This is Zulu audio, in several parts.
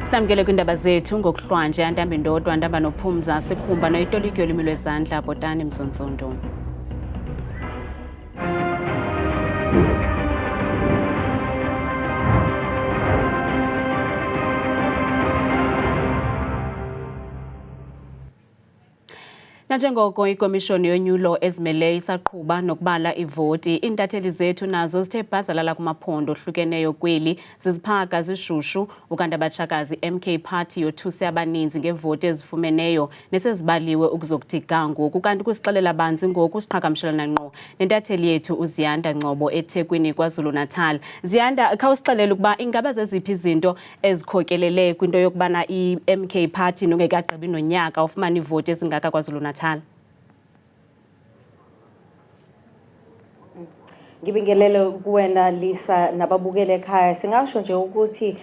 Silamukele kwindaba zethu ngokuhlwanje Antambi Ndodwa, Ntamba Nophumza, Sikhumba noyitolikyo olimi lwezandla Bhotani Mzontsondo. Nanjengoko ikomishoni yonyulo ezimele isaqhuba nokubala ivoti, iintatheli zethu nazo zithe bhazalala kumaphondo ohlukeneyo kweli ziziphaka zishushu ukanti abatshakazi MK Party yothuse abaninzi ngevoti ezifumeneyo nesezibaliwe ukuzokuthi ga ngoku, kanti kusixelela banzi ngoku siqhagamshelana ngqo nentatheli yethu uZiyanda Ngcobo eThekwini KwaZulu-Natal. Ziyanda, khawusixelele ukuba ingaba zeziphi izinto ezikhokelele kwinto yokubana i-MK Party nongekagqibi nonyaka ufumana ivoti ezingaka KwaZulu-Natal? Ngibingelele kuwena Lisa nababukele ekhaya. Singasho nje ukuthi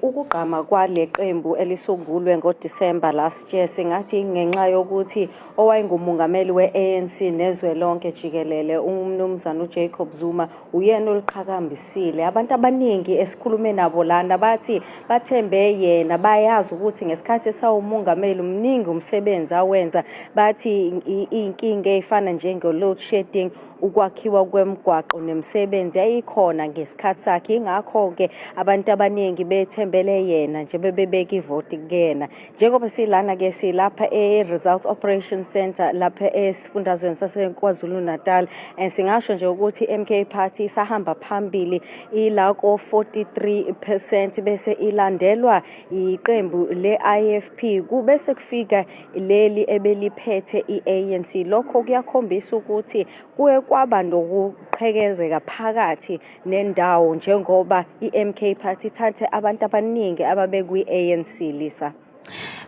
ukugqama kwale qembu elisungulwe ngoDisemba last year singathi ngenxa yokuthi owayengumongameli we-ANC nezwelonke jikelele umnumzana uJacob Zuma uyena oliqhakambisile. Abantu abaningi esikhulume nabo lana bathi bathembe yena, bayazi ukuthi ngesikhathi sawumongameli umningi umsebenzi awenza. Bathi inkinga efana njenge-load shedding, ukwakhiwa kwemigwaqo nemisebenzi yayikhona ngesikhathi sakhe. Ingakho ke abantu abaningi bethembele yena nje bebebeka ivoti kuyena. Njengoba silana ke silapha e-Results Operation Center lapha esifundazweni saseKwaZulu-Natal, singasho nje ukuthi MK Party isahamba phambili ila ko 43% bese ilandelwa iqembu le-IFP kubese kufika leli ebeliphethe i-ANC. Lokho kuyakhombisa ukuthi kuye kwaba nokuqhekezeka phakathi nendawo njengoba i-MK Party ithathe abantu abaningi ababekwi-ANC. Lisa,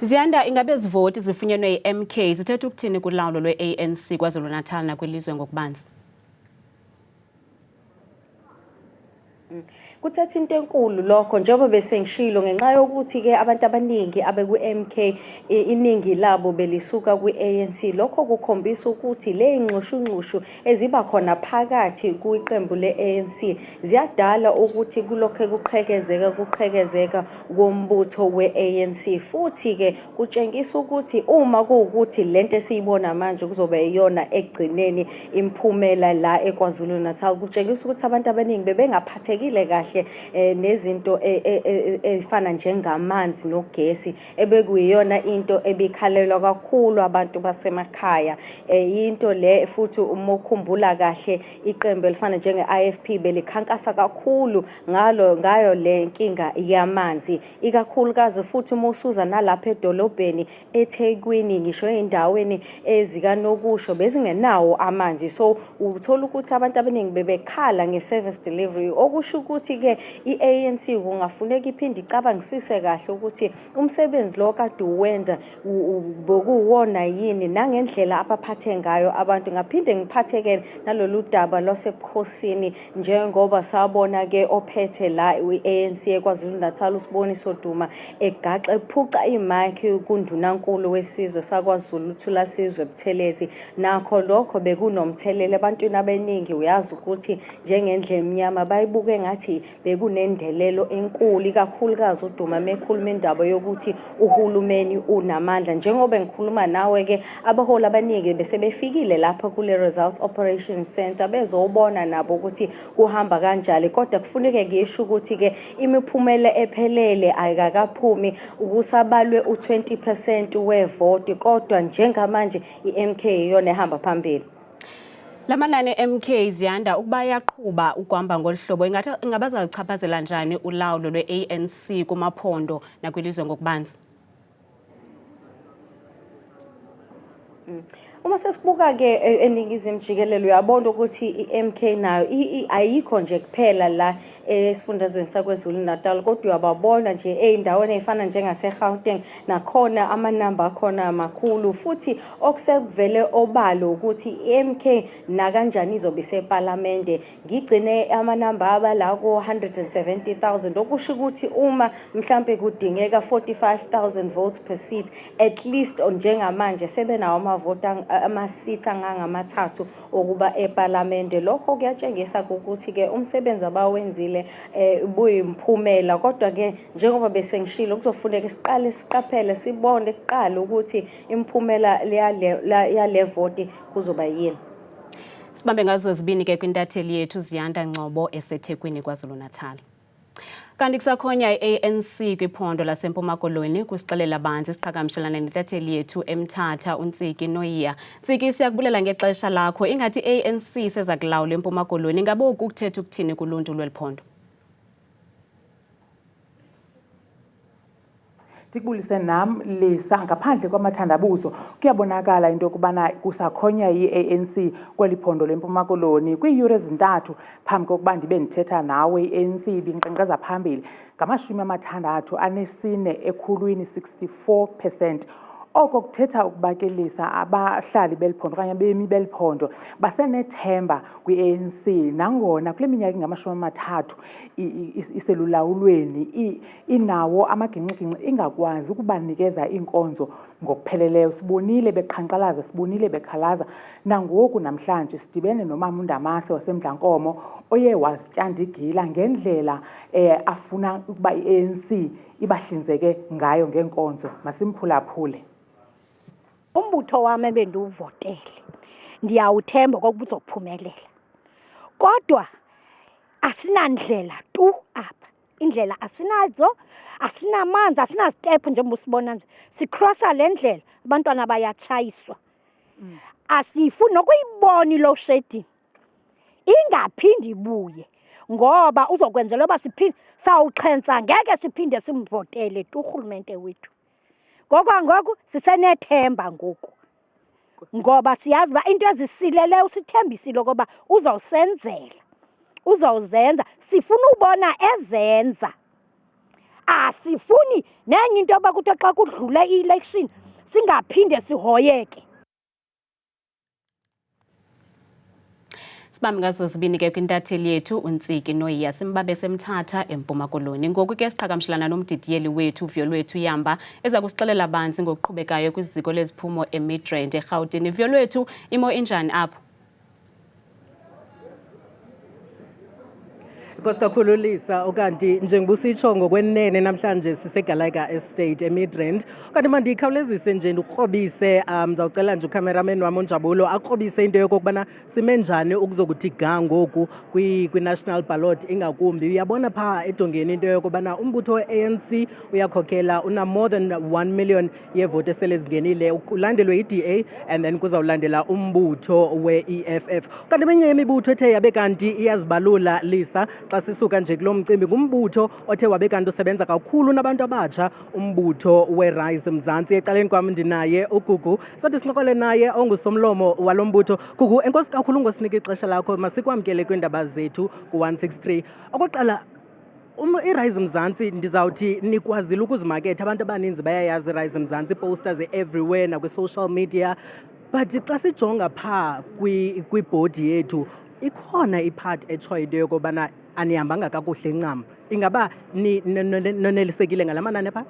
Ziyanda, ingabe zivoti zifunyenwe i-MK zithetha ukuthini kulawulo lwe-ANC KwaZulu-Natal nakwilizwe ngokubanzi? Kuthatha into enkulu lokho njengoba bese ngishilo ngenxa yokuthi ke abantu abaningi abeku-MK iningi labo belisuka kwi-ANC. Lokho kukhombisa ukuthi le ingxushungxushu eziba khona phakathi kwiqembu le-ANC ziyadala ukuthi kulokho kuqhekezeka kombutho we-ANC. Futhi ke kutshengisa ukuthi uma kuwukuthi lento esiyibona manje kuzobe iyona ekugcineni imphumela la eKwaZulu-Natal, kutshengisa ukuthi abantu abaningi bebengaphathekile kahle nezinto efana njengamanzi nogesi ebekuyiyona into ebikhalelwa kakhulu abantu basemakhaya. Into le futhi uma ukhumbula kahle iqembu elifana njenge-IFP belikhankasa kakhulu ngayo le nkinga yamanzi, ikakhulukazi futhi uma usuza nalapha edolobheni eThekwini ngisho ey'ndaweni ezikanokusho bezingenawo amanzi. So uthola ukuthi abantu abaningi bebekhala nge-service delivery, okusho ukuthi ke i-ANC kungafuneka iphinde icabangisise kahle ukuthi umsebenzi lo kade uwenza bokuwona yini nangendlela abaphathe ngayo abantu. Ngaphinde ngiphatheke nalolu daba lwasebukhosini njengoba sabona ke ophethe la i-ANC eKwaZulu-Natal uSiboniso Duma egaxa ephuca imike kundunankulu wesizwe sakwaZulu uThulasizwe Buthelezi. Nakho lokho bekunomthelele ebantwini abaningi. Uyazi ukuthi njengendle emnyama bayibuke ngathi bekunendelelo enkulu, ikakhulukazi uDuma mekhuluma indaba yokuthi uhulumeni unamandla. Njengoba ngikhuluma nawe ke abaholi abaningi bese befikile lapha kule Results Operation Center bezobona nabo ukuthi kuhamba kanjani, kodwa kufuneke ngisho ukuthi ke imiphumela ephelele ayikakaphumi, ukusabalwe u20% wevoti, kodwa njengamanje iMK iyona ehamba phambili. Lamanani MK Ziyanda ukuba yaqhuba ukuhamba ngolhlobo ingabaza lichaphazela njani ulawulo lwe-ANC kumaphondo nakwilizwe ngokubanzi? Uma sesibuka ke eningizimu jikelele uyabona ukuthi iMK nayo ayikho nje kuphela la esifundazweni saKwaZulu-Natal, kodwa uyababona nje ey'ndaweni ey'fana njengaseGauteng nakhona amanamba akhona makhulu. Futhi okusekuvele obalo ukuthi iMK nakanjani izobe isePhalamende. Ngigcine amanamba abala ko-170,000, okusho ukuthi uma mhlambe kudingeka 45,000 votes per seat, at least njengamanje sebenawo ama-seat angangamathathu okuba eParliament. Lokho kuyatshengisa ukuthi ke umsebenzi abawenzile buyimphumela, kodwa ke njengoba besengishilo kuzofuneka siqaphele sibone kuqala ukuthi imphumela yale voti kuzoba yini. Sibambe ngazo zibini ke kwintatheli yethu Ziyanda Ngcobo eseThekwini KwaZulu-Natal. Kanti kusakhonya i-ANC kwiphondo laseMpuma Koloni kusixelela banzi siqhagamshelana nentatheli yethu eMthatha uNtsiki Noyiya. Ntsiki, siyakubulela ngexesha lakho. Ingathi i-ANC seza kulawula eMpuma Koloni, ngabe oku kuthetha ukuthini kuluntu lweliphondo? Ndikubulise nam Lisa, ngaphandle kwamathandabuzo kuyabonakala into yokubana kusakhonya i-ANC kweli phondo leMpuma Koloni kwiiyure ezintathu phambi kokuba ndibe ndithetha nawe. I-ANC ibinkqenkqeza phambili ngamashumi 64%. Oko kuthetha ukuba ke Lisa, abahlali beliphondo okanye abemi beliphondo basenethemba kwi-ANC nangona kule minyaka ingama-30 iselulawulweni inawo amagingxigingxi ingakwazi ukubanikeza iinkonzo ngokupheleleyo. Sibonile beqhankqalaza, sibonile bekhalaza, nangoku namhlanje sidibene nomama uNdamase waseMdlankomo oye wazityanda igila ngendlela afuna ukuba i-ANC ibahlinzeke ngayo ngeenkonzo. Masimphulaphule. Umbutho wami ebendiwuvotele ndiyawuthemba okokuba uzophumelela, kodwa asinandlela tu apha. Indlela asinazo, asinamanzi, asinazitephu njengoba usibona nje. Sikrosa le ndlela abantwana bayatshayiswa. Asifuni nokuyibona i-load shedding ingaphindi ibuye, ngoba uzokwenzela uba sawuxhentsa ngeke siphinde simvotele tu urhulumente wethu. Ngoku sisenethemba ngoku, ngoba siyazi uba into ezisileleyo usithembisile ukuba uzawusenzela, uzawuzenza. Sifuna ubona ezenza, asifuni nenye into yoba kuthiwa xa kudlule i-election singaphinde sihoyeke. Sibambe ngazo zibini ke kwintatheli yethu uNtsiki Noyiya simbabe seMthatha eMpuma Koloni. Ngoku ke siqhagamshelana nomdidiyeli wethu Vyolwethu Yamba eza kusixelela banzi ngokuqhubekayo kwiziko leziphumo eMidrand eRhawutini. Vyolwethu, imo injani apho? Nkosi kakhulu Lisa, okanti njengoba usitsho ngokwenene namhlanje siseGaleka Estate eMidrand. Kanti mandikhawulezise nje ndikrobise ndizawucela nje ucameraman wami uNjabulo akrobise into yokokubana sime njani ukuzokuthi ga ngoku kwi-national ballot ingakumbi. Uyabona phaa edongeni into yokubana umbutho we-ANC uyakhokhela una more than 1 million yeevoti esele zingenile, ulandelwe yi-DA and then kuzawulandela umbutho we-EFF. Kanti eminye imibutho ethe yabe kanti iyazibalula Lisa xa sisuka nje kulo mcimbi ngumbutho othe wabe kanti usebenza kakhulu nabantu abatsha, umbutho weRise Mzansi. Ecaleni kwam ndinaye uGugu, sathi sinqokole naye ongusomlomo walo mbutho. Gugu, enkosi kakhulu ngosinika ixesha lakho, masikwamkele kwiindaba zethu ku-163. Okokuqala, iRise Mzansi ndizawuthi nikwazile ukuzimaketha, abantu abaninzi bayayazi iRise Mzansi, posters everywhere nakwi-social media, but xa sijonga phaa kwibhodi yethu ikhona ipart etshoyo into yokobana anihambanga kakuhle ncam. Ingaba nonelisekile ngala manani phaa?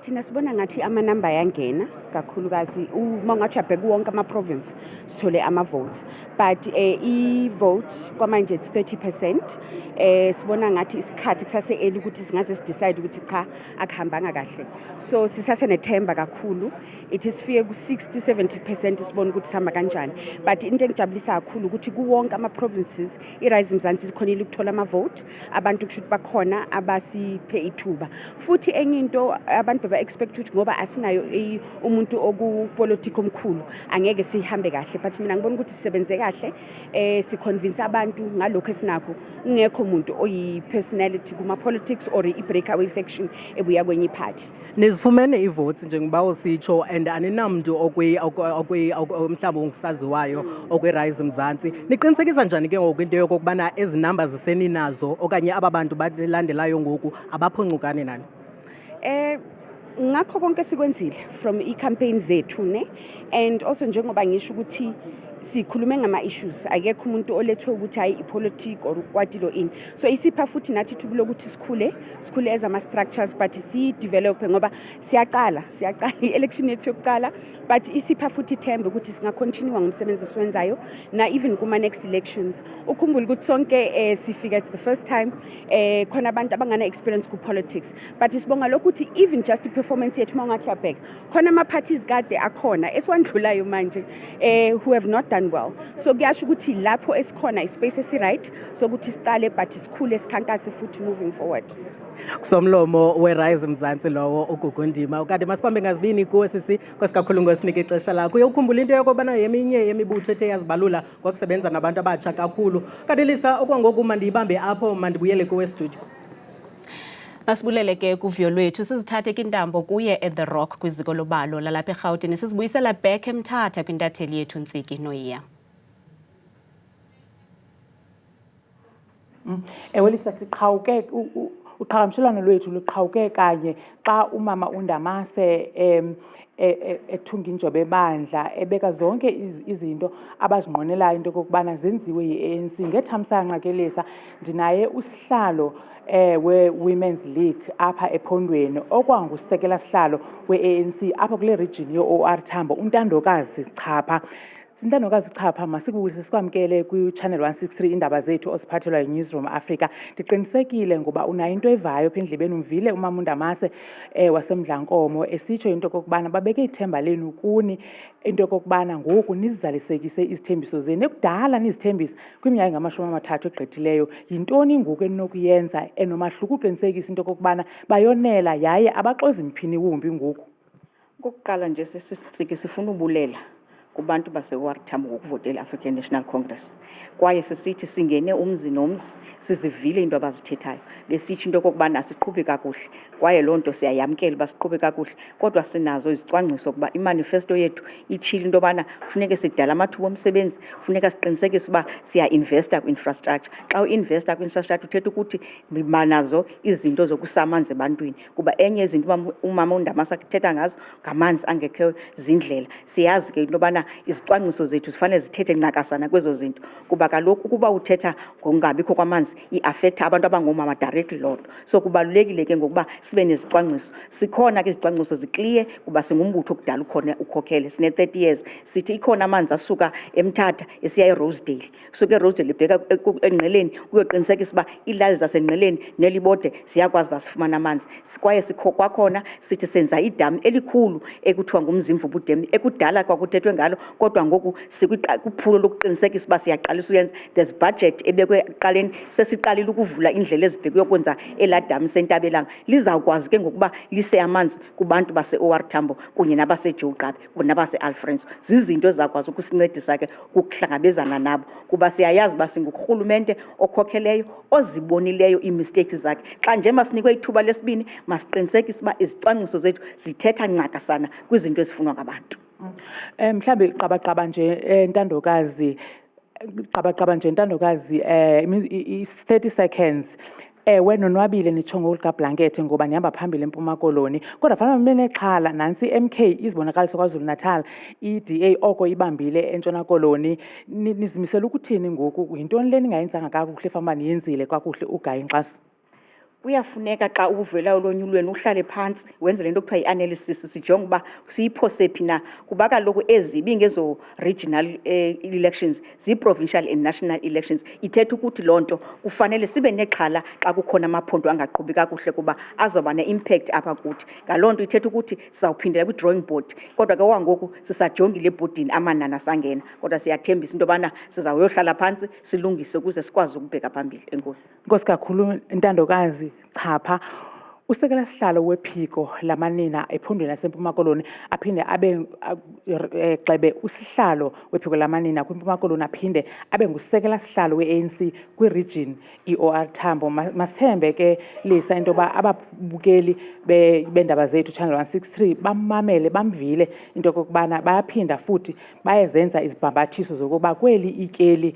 Thina sibona ngathi amanamba yangena kakhulukazi uma ungathi abheka wonke ama-province sithole ama-votes, but i-vote kwamanje it's 30%. Sibona ngathi isikhathi kusase-early ukuthi singaze sidecide ukuthi cha akuhambanga kahle, so sisasenethemba kakhulu. Ithi sifike ku-60-70% sibona ukuthi sihamba kanjani, but into engijabulisa kakhulu ukuthi kuwonke ama-provinces iRise Mzansi sikhonile ukuthola ama-vote, abantu kushuthi bakhona abasiphe ithuba. Futhi enye into abantu ba-expect ukuthi ngoba asinayo umuntu okupolitiki omkhulu angeke sihambe kahle, but mina ngibona ukuthi sisebenze kahle, siconvince abantu ngalokho esinakho. Ungekho umuntu oyi-personality kuma-politics or i-breakaway faction ebuya kwenye iphathi. Nizifumene i-votes njengoba usitsho and aninamntu mhlawumbi ongusaziwayo okweRise Mzansi. Niqinisekisa njani ke ngoku into yokokubana ezi namba ziseninazo okanye aba bantu balandelayo ngoku abaphuncukane nani? Ngakho konke sikwenzile from i-campaign zethu ne, and also njengoba ngisho ukuthi sikhulume ngama-issues akekho umuntu olethwe ukuthi hayi ipolitic or ukwatilo ini so isipha futhi nathi ithuba lokuthi sikhule as ama-structures but siyi-develophe ngoba siyaqala i-election yethu yokuqala but isipha futhi ithembe ukuthi singacontinua ngomsebenzi esiwenzayo na-even kuma-next elections ukhumbule ukuthi sonke sifika it's the first time khona abantu abangana-experience ku-politics but sibonga lokhu ukuthi even just i-performance yethu uma ungathi yabheka khona ama-parties kade akhona esiwandlulayo manje who have not done well so kuyasho ukuthi lapho esikhona ispace esi-right sokuthi sicale but sikhule sikhankase futhi moving forward. Kusomlomo we-Rise Mzansi lowo uGugundima ukade masibambe ngazibini kuwe sisi kwesikakhulu ngosinike ixesha lakho uyokhumbula into yokubana yeminye yemibutho ethe yazibalula ngokusebenza nabantu abatsha kakhulu kanti Lisa okwangoku mandiyibambe apho mandibuyele kuwe studio. Masibulele ke kuvyo lwethu sizithathe kintambo kuye at the Rock kwiziko lobalo lalapha eGauteng sizibuyisela back eMthatha kwintatheli yethu Ntsiki Noyiya. Lisa siqhawuke uqhagamshelwano lwethu luqhawuke kanye xa umama uNdamase ethunga injobe ebandla ebeka zonke izinto abazinqwenelayo into kokubana zenziwe yi-ANC ngethamsanqa ke Lisa ndinaye usihlalo we-Women's League apha ephondweni okwangusekela sihlalo we-ANC apha kule region yo-OR Tambo uNtandokazi Chapha. Sintandokazi Chapha masikubulise sikwamkele kwi-Channel 163 indaba zethu osiphathelwa yi-Newsroom Africa. Ndiqinisekile ngoba unayo into evayo apha endlebeni umvile umama uNdamase waseMdlankomo esitsho into kokubana babeke ithemba lenu kuni into kokubana ngoku nizizalisekise izithembiso zenu ekudala nizithembisa kwiminyaka engamashumi-30 egqithileyo yintoni ngoku eninokuyenza enomahluko uqinisekisa into kokubana bayonela yaye abaxozi mphini wumbi ngoku. Kokuqala nje sisitsiki sifuna ubulela kubantu base-OR Tambo ngokuvotela African National Congress kwaye sisithi singene umzi nomzi sizivile into abazithethayo besitsho into kokubana siqhube kakuhle kwaye loo nto siyayamkela uba siqhube kakuhle kodwa sinazo izicwangciso ukuba imanifesto yethu itshile into yobana funeke sidala amathuba omsebenzi funeka siqinisekise uba siya-investa kwi-infrastructure xa u-investa kwi-infrastructure uthetha ukuthi banazo izinto zokusa amanzi ebantwini kuba enye izinto umama uNdamase athetha ngazo ngamanzi angekho zindlela siyazi ke into yobana izicwangciso zethu zifanele zithethe ncakasana kwezo zinto kuba kaloku ukuba uthetha ngokungabikho kwamanzi i-affecta abantu abangoomama directly loo nto so kubalulekile ke ngokuba sibe nezicwangciso sikhona ke izicwangciso zikliye kuba singumbutho okudala ukhona ukhokhele sine-30 years sithi ikhona amanzi asuka eMthatha esiya eRosedale suke eRosedale ibheka engqeleni kuyoqinisekisa uba iilali zasengqeleni nelibode siyakwazi uba sifumana amanzi kwaye kwakhona sithi senza idam elikhulu ekuthiwa ngumzimvubu dam ekudala kwakuthethwe ngalo kodwa ngoku sikuphulo lokuqinisekisa uba siyaqalisa uyenza there's budget ebekwe ekuqaleni sesiqalile ukuvula indlela ezibhekwe yokwenza elaa dam seNtabelanga lizawukwazi ke ngokuba lise amanzi kubantu base-OR Tambo kunye nabase-Jo'qabe nabase-Alfrenzo zizinto ezizakwazi ukusincedisa ke ukuhlangabezana nabo kuba siyayazi uba singurhulumente okhokheleyo ozibonileyo ii-mistakes zakhe xa nje masinikwe ithuba lesibini masiqinisekise uba izicwangciso zethu zithetha ncakasana kwizinto ezifunwa ngabantu. Mhlambe qabaqaba nje Ntandokazi 30 seconds wenonwabile nithongo likaBlanket ngoba nihamba phambili eMpuma Koloni kodwa fanele menexhala nansi MK izibonakalisa kwaZulu Natal iDA oko ibambile eNtshona Koloni nizimisela ukuthini ngoku yintoni le ningayenzanga kakuhle famba niyenzile kakuhle uGayi Nxaso. Kuyafuneka xa uvela ulonyulweni uhlale phansi wenze lento kuthiwa yi-analysis sijonge uba siyiphose phi na kuba kaloku ezibi ngezo regional elections ziyi-provincial and national elections ithetha ukuthi loo nto kufanele sibe nexhala xa kukhona amaphondo angaqhubi kakuhle kuba azoba ne-impact apha kuthi ngaloo nto ithetha ukuthi sizawuphindela kwi-drawing board kodwa ke wangoku sisajongile ebhodini amanani sangena kodwa siyathembisa into yobana sizawuyohlala phantsi silungise ukuze sikwazi ukubheka phambili. Enkosi. Nkosi kakhulu Ntandokazi Chapha usekela sihlalo wephiko lamanina ephondweni laseMpuma Koloni aphinde abe gxebe usihlalo wephiko lamanina kwiMpuma Koloni aphinde abe ngusekela sihlalo we-ANC kwi-region i-OR Tambo. Masithembe ke Lisa into yoba ababukeli bendaba zethu Channel 163 bamamele bamvile into kokubana bayaphinda futhi bayezenza izibhambathiso zokuba kweli ityeli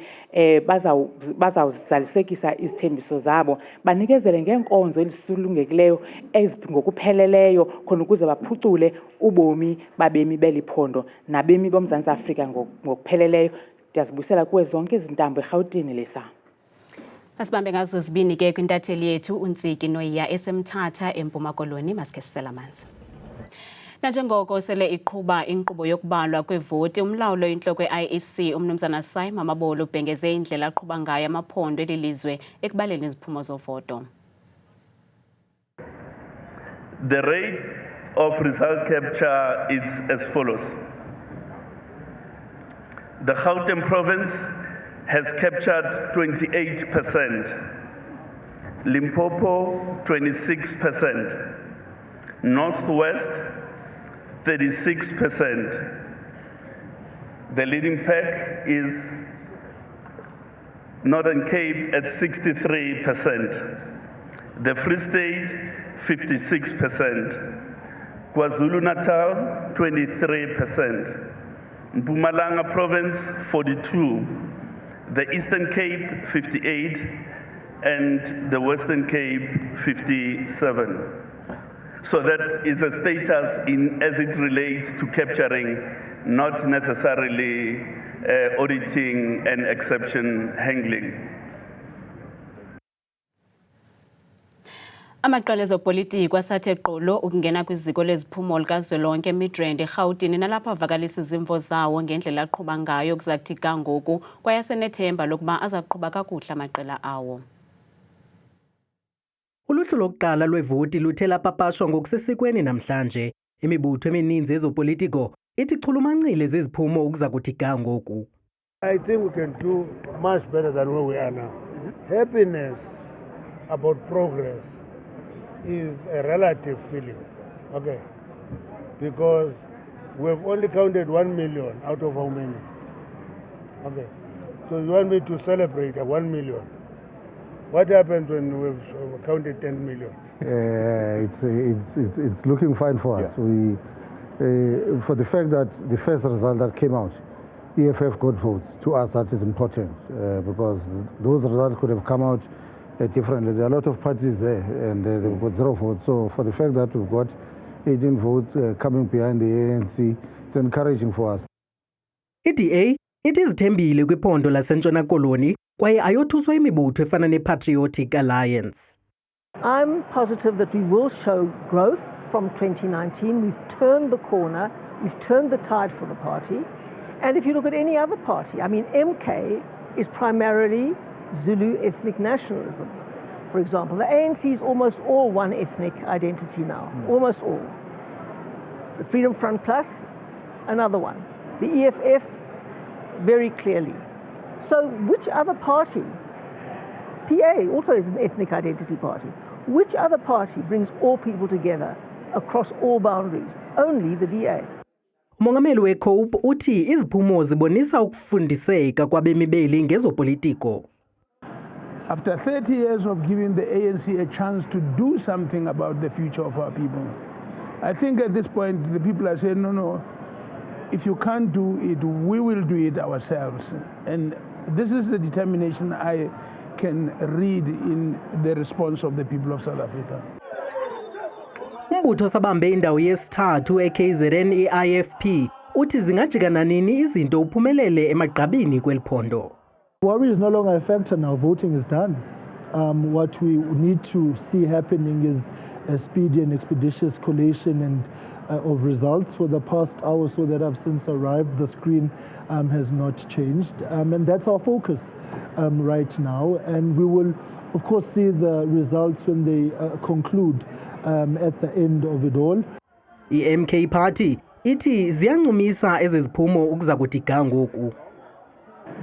bazawuzalisekisa izithembiso zabo banikezele ngeenkonzo elisulungekileyo ngokupheleleyo khona ukuze baphucule ubomi babemi beliphondo nabemi boMzantsi Afrika ngokupheleleyo Ndiyazibusela kuwe zonke izintambo eRhawutini Lisa. Asibambe ngazo zibini ke kwintatheli yethu uNtsiki Noyiya esemthatha eMpuma Koloni maske sisela amanzi. Nanjengoko sele iqhuba inkqubo yokubalwa kwevoti umlawulo inhloko ye-IEC umnumzana Simon Mabolo ubhengeze indlela aqhuba ngayo amaphondo elilizwe ekubaleni iziphumo zovoto. The rate of result capture is as follows. The Gauteng province has captured 28%, Limpopo 26%, Northwest 36%. The leading pack is Northern Cape at 63%, the Free State 56%, KwaZulu-Natal 23%, Mpumalanga Province 42%, the Eastern Cape 58%, and the Western Cape 57%. So that is a status as it relates to capturing, not necessarily auditing and exception handling. Amaqela ezopolitiko asathe qolo ukungena kwiziko leziphumo likazwelonke eMidrand eRhawutini nalapho avakalisa izimvo zawo ngendlela aqhuba ngayo kuzakuthi kangoku kwaye asenethemba lokuba azaqhuba kakuhle amaqela awo. Uluhlu lokuqala lwevoti luthe lapapashwa ngokusesikweni namhlanje. Imibutho emininzi ezopolitiko ithi chulumancile zeziphumo ukuzakuthi kangoku. I think we can do much better than where we are now. Happiness about progress is a relative feeling, okay? Because we've only counted 1 million out of how many? Okay, so you want me to celebrate a 1 million? What happens when we've counted 10 million? It's looking fine for us. Yeah. For the fact that the first result that came out, EFF got votes, to us that is important because those results could have come out differently. There are a lot of parties there and they've got 0 votes. So for the fact that we've got 18 votes coming behind the ANC, it's encouraging for us. IDA itizithembile kwiphondo laseNtshona Koloni kwaye ayothuswa imibutho efana nePatriotic Alliance. I'm positive that we will show growth from 2019. We've turned the corner, we've turned the tide for the party. And if you look at any other party, I mean, MK is primarily Zulu ethnic nationalism. For example, the ANC is almost all one ethnic identity now, almost all. The Freedom Front Plus, another one. The EFF, very clearly. So which other party, PA also is an ethnic identity party, which other party brings all people together across all boundaries? Only the DA. Umongameli weCope uthi iziphumo zibonisa ukufundiseka kwabemi beli ngezopolitiko. After 30 years of giving the ANC a chance to do something about the future of our people, I think at this point the people are saying, no, if you can't do it, we will do it ourselves. And this is the determination I can read in the response of the people of South Africa. Umbutho sabambe indawo yesithathu eKZN IFP uthi zingajikana nini izinto uphumelele emagqabini kweliphondo. Worry is no longer a factor now. Voting is done. What we need to see happening is a speedy and expeditious collation and of results. For the past hour or so that have since arrived, the screen has not changed. And that's our focus right now. And we will, of course, see the results when they conclude at the end of it all. I-MK Party ithi ziyancumisa eziziphumo ukuzakuthi kangoku.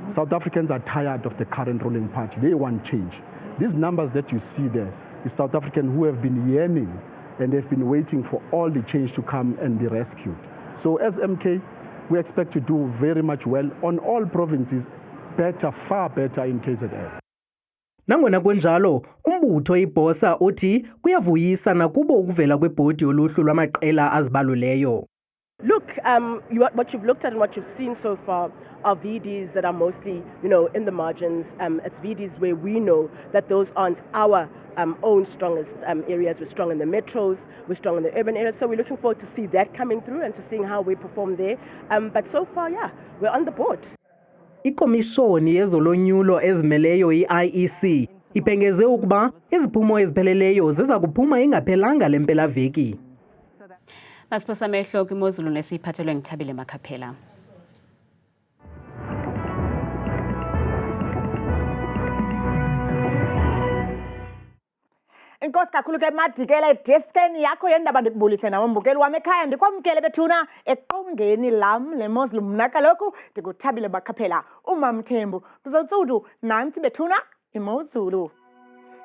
South Africans are tired of the current ruling party. They want change. These numbers that you see there is South Africans who have been yearning and they've been waiting for all the change to come and be rescued. So as MK, we expect to do very much well on all provinces, better, far better in KZN. Nangona kunjalo, umbutho iBosa uthi kuyavuyisa nakubo ukuvela kwebhodi yoluhlu lwamaqela azibaluleyo. Look, what you've looked at and what you've seen so far are VDs that are mostly, in the margins. It's VDs where we know that those aren't our own strongest areas. We're strong in the metros, we're strong in the urban areas. So we're looking forward to see that coming through and to seeing how we perform there. But so far, yeah, we're on the board. ikomishoni yezolonyulo ezimeleyo i-IEC ibhengeze ukuba iziphumo ezipheleleyo ziza kuphuma ingaphelanga le mpelaveki. Masiphosa amehlo kwimozulu nesiphathelwe ngithabile Makhaphela. Inkosi kakhulu ke Madikela edeskeni yakho yendaba ndikubulise nawe mbukeli wami ekhaya ndikwamkele bethuna eqongeni lam lemozulu mna kaloku ndikuthabile Makhaphela uMamthembu Mzontsudu nantsi bethuna imozulu.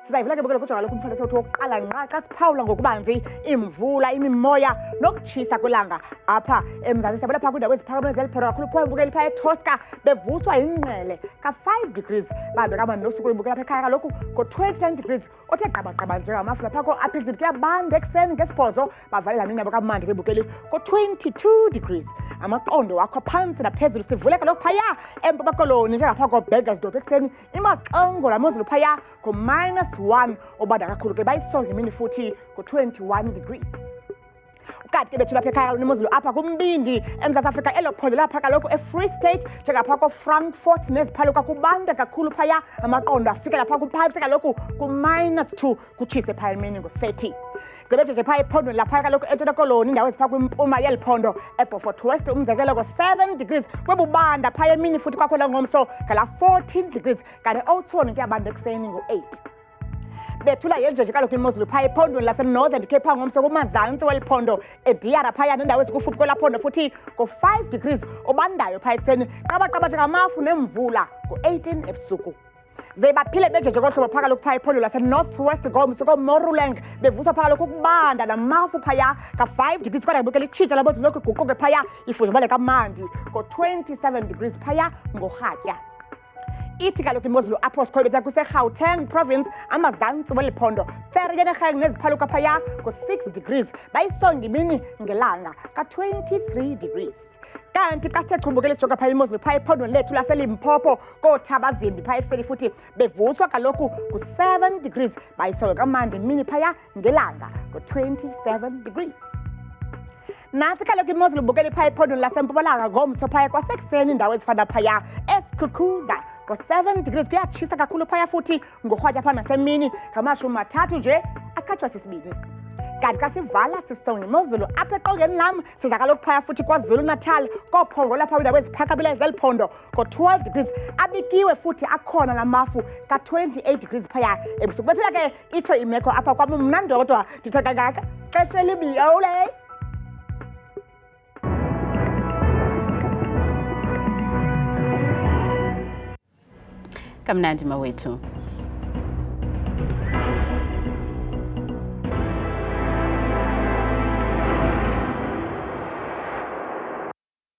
Sizayivula ke bukele kujonga lokhu umfanekiso wethu wokuqala ngqa xa siphawula ngokubanzi imvula imimoya nokutshisa kwelanga apha eMzantsi siyabona phaa kwiindawo eziphakame zeliphero kakhulu phoyo bukeli phaa eTosca bevuswa yingqele ka5 degrees bahambe kamandi nosuku libukela apha ekhaya kaloku ngo29 degrees othe gqabagqaba njengamafula phaa ko-April kuyabanda ekuseni ngesibhozo bavalela nini yabo kamandi ke bukeli ngo22 degrees amaqondo wakho phantsi naphezulu sivule kaloku phaya eMpuma Koloni njengaphaa koBurgersdorp ekuseni imaxongo la mozulu phaya -1 obanda kakhulu ke bayisonge imini futhi ku21 degrees. Ukati ke bethu lapha ekhaya nemozulu apha kumbindi eMzantsi Afrika elophondo lapha kaloku eFree State njengapha koFrankfurt neziphaluka kubanda kakhulu phaya amaqondo afika lapha kuphantsi kaloku ku-2 kutshise phaya imini ngo30. Zebejeje phaya ephondweni lapha kaloku eNtshona Koloni indawo ezipha kwimpuma yeliphondo eBeaufort West umzekelo ngo7 degrees kwebubanda phaya emini futhi kwakhona ngomso ngala 14 degrees kanti eOudtshoorn kuyabanda ekuseni ngo8. Bethula yenje kaloku imozulu phaya ephondweni laseNorthern Cape ngomso kumazantsi weliphondo eDiara phaya nendawo ezikufuphi kwelaphondo futhi ngo5 degrees obandayo phaya ekuseni qabaqaba njengamafu nemvula ngo18 ebusuku. Ze baphile bejeje kohlobo phaka lokhu phaya ephondweni laseNorthwest ngomso koMoruleng bevuswa phaka lokhu kubanda namafu phaya ka5 degrees kodwa ibukela itshitsha labo lokhu iguquke phaya ifudumale kamandi ngo27 degrees phaya ngorhatya. Ithi kaloku imozulu apho sikhoyo kuseGauteng province amazantsi weliphondo Vereeniging neziphaluka phaya ngo6 degrees bayisonga imini ngelanga ka23 degrees. Kanti xa sithe chumbukele sijoka phaya imozulu phaya ephondweni lethu laseLimpopo koThabazimbi phaya ekuseni futhi bevuswa kaloku ku7 degrees bayisonga kamandi imini phaya ngelanga ngo27 degrees. Nansi kaloku imozulu bukeli phaya ephondweni laseMpumalanga ngomso phaya kwasekuseni indawo ezifana phaya eSkhukhuza ngo7 degrees kuyatshisa kakhulu phaya futhi ngorhatya phaa nasemini ngamashumi-3 nje akhatshwa sisibini. Kanti xa sivala sisonga imozulu apha eqongeni lam siza kaloku phaya futhi KwaZulu Natal koophongo lapha kwindawo eziphakamileyo zeliphondo ngo12 degrees abikiwe futhi akhona namafu ka28 degrees phaya ebusuku. Bethula ke itsho imeko apha kwam mna ndodwa ndithe kangaka xesha libiyole. Kamnandi mawethu.